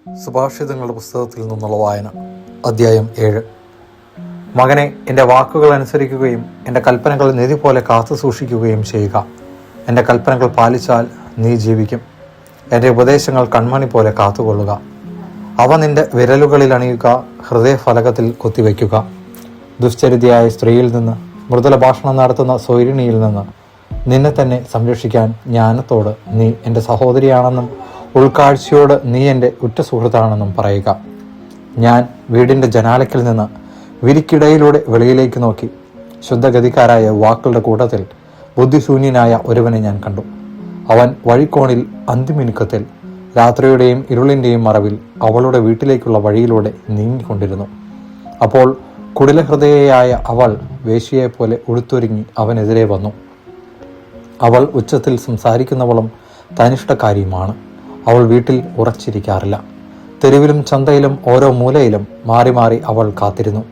സുഭാഷിതങ്ങളുടെ പുസ്തകത്തിൽ നിന്നുള്ള വായന, അധ്യായം 7. മകനെ, എൻ്റെ വാക്കുകൾ അനുസരിക്കുകയും എൻ്റെ കൽപ്പനകൾ നിധി പോലെ കാത്തു സൂക്ഷിക്കുകയും ചെയ്യുക. എൻ്റെ കൽപ്പനകൾ പാലിച്ചാൽ നീ ജീവിക്കും. എൻ്റെ ഉപദേശങ്ങൾ കൺമണി പോലെ കാത്തുകൊള്ളുക. അവ നിൻ്റെ വിരലുകളിൽ അണിയുക, ഹൃദയഫലകത്തിൽ കൊത്തിവയ്ക്കുക. ദുശ്ചരിതയായ സ്ത്രീയിൽ നിന്ന്, മൃദുല ഭാഷണം നടത്തുന്ന സ്വൈരിണിയിൽ നിന്ന് നിന്നെ തന്നെ സംരക്ഷിക്കാൻ ജ്ഞാനത്തോട് നീ എൻ്റെ സഹോദരിയാണെന്നും ഉൾക്കാഴ്ചയോട് നീ എൻ്റെ ഉറ്റ സുഹൃത്താണെന്നും പറയുക. ഞാൻ വീടിൻ്റെ ജനാലയ്ക്കിൽ നിന്ന് വിരിക്കിടയിലൂടെ വെളിയിലേക്ക് നോക്കി. ശുദ്ധഗതിക്കാരായ യുവാക്കളുടെ കൂട്ടത്തിൽ ബുദ്ധിശൂന്യനായ ഒരുവനെ ഞാൻ കണ്ടു. അവൻ വഴിക്കോണിൽ അന്തിമിനുക്കത്തിൽ രാത്രിയുടെയും ഇരുളിൻ്റെയും മറവിൽ അവളുടെ വീട്ടിലേക്കുള്ള വഴിയിലൂടെ നീങ്ങിക്കൊണ്ടിരുന്നു. അപ്പോൾ കുടിലഹൃദയയായ അവൾ വേശ്യയെപ്പോലെ ഉടുത്തൊരുങ്ങി അവനെതിരെ വന്നു. അവൾ ഉച്ചത്തിൽ സംസാരിക്കുന്നവളും തനിഷ്ടക്കാരിയുമാണ്. അവൾ വീട്ടിൽ ഉറച്ചിരിക്കാറില്ല. തെരുവിലും ചന്തയിലും ഓരോ മൂലയിലും മാറി മാറി അവൾ കാത്തിരുന്നു.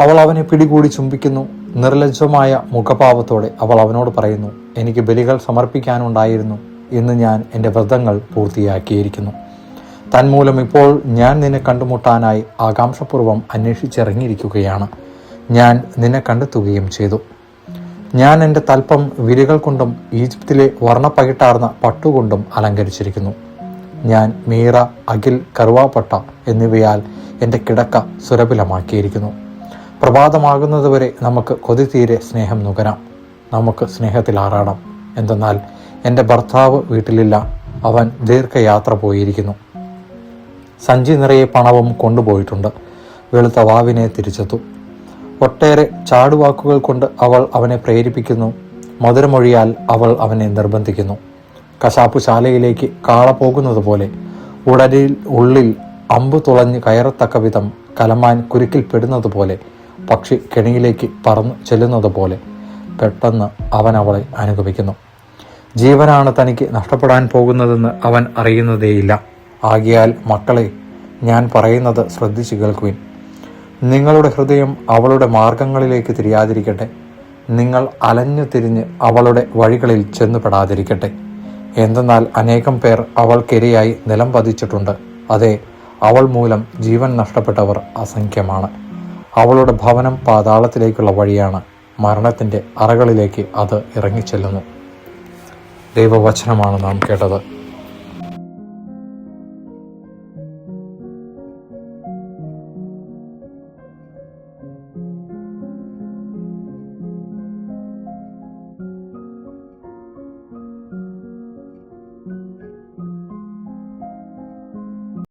അവൾ അവനെ പിടികൂടി ചുംബിക്കുന്നു. നിർലജ്ജമായ മുഖഭാവത്തോടെ അവൾ അവനോട് പറയുന്നു, എനിക്ക് ബലികൾ സമർപ്പിക്കാനുണ്ടായിരുന്നു. ഇന്ന് ഞാൻ എൻ്റെ വ്രതങ്ങൾ പൂർത്തിയാക്കിയിരിക്കുന്നു. തന്മൂലം ഇപ്പോൾ ഞാൻ നിന്നെ കണ്ടുമുട്ടാനായി ആകാംക്ഷപൂർവ്വം അന്വേഷിച്ചിറങ്ങിയിരിക്കുകയാണ്. ഞാൻ നിന്നെ കണ്ടെത്തുകയും ചെയ്തു. ഞാൻ എൻ്റെ തൽപ്പം വിരികൾ കൊണ്ടും ഈജിപ്തിലെ വർണ്ണപ്പകിട്ടാർന്ന പട്ടുകൊണ്ടും അലങ്കരിച്ചിരിക്കുന്നു. ഞാൻ മീറ, അകിൽ, കറുവാപ്പട്ട എന്നിവയാൽ എൻ്റെ കിടക്ക സുരഭിലമാക്കിയിരിക്കുന്നു. പ്രഭാതമാകുന്നതുവരെ നമുക്ക് കൊതി തീരെ സ്നേഹം നുകരാം. നമുക്ക് സ്നേഹത്തിൽ ആറാടാം. എന്തെന്നാൽ എൻ്റെ ഭർത്താവ് വീട്ടിലില്ല. അവൻ ദീർഘയാത്ര പോയിരിക്കുന്നു. സഞ്ചി നിറയെ പണവും കൊണ്ടുപോയിട്ടുണ്ട്. വെളുത്ത വാവിനെ തിരിച്ചെത്തു. ഒട്ടേറെ ചാടുവാക്കുകൾ കൊണ്ട് അവൾ അവനെ പ്രേരിപ്പിക്കുന്നു. മധുരമൊഴിയാൽ അവൾ അവനെ നിർബന്ധിക്കുന്നു. കശാപ്പുശാലയിലേക്ക് കാള പോകുന്നത് പോലെ, ഉള്ളിൽ അമ്പു തുളഞ്ഞ് കയറത്തക്ക വിധം കലമാൻ കുരുക്കിൽപ്പെടുന്നത് പോലെ, പക്ഷി കെണിയിലേക്ക് പറന്നു ചെല്ലുന്നത് പോലെ പെട്ടെന്ന് അവൻ അവളെ അനുഗമിക്കുന്നു. ജീവനാണ് തനിക്ക് നഷ്ടപ്പെടാൻ പോകുന്നതെന്ന് അവൻ അറിയുന്നതേയില്ല. ആകയാൽ മക്കളെ, ഞാൻ പറയുന്നത് ശ്രദ്ധിച്ചു കേൾക്കുവിൻ. നിങ്ങളുടെ ഹൃദയം അവളുടെ മാർഗങ്ങളിലേക്ക് തിരിയാതിരിക്കട്ടെ. നിങ്ങൾ അലഞ്ഞു തിരിഞ്ഞ് അവളുടെ വഴികളിൽ ചെന്നുപെടാതിരിക്കട്ടെ. എന്തെന്നാൽ അനേകം പേർ അവൾക്കിരയായി നിലം പതിച്ചിട്ടുണ്ട്. അതെ, അവൾ മൂലം ജീവൻ നഷ്ടപ്പെട്ടവർ അസംഖ്യമാണ്. അവളുടെ ഭവനം പാതാളത്തിലേക്കുള്ള വഴിയാണ്. മരണത്തിൻ്റെ അറകളിലേക്ക് അത് ഇറങ്ങിച്ചെല്ലുന്നു. ദൈവവചനമാണ് നാം കേട്ടത്.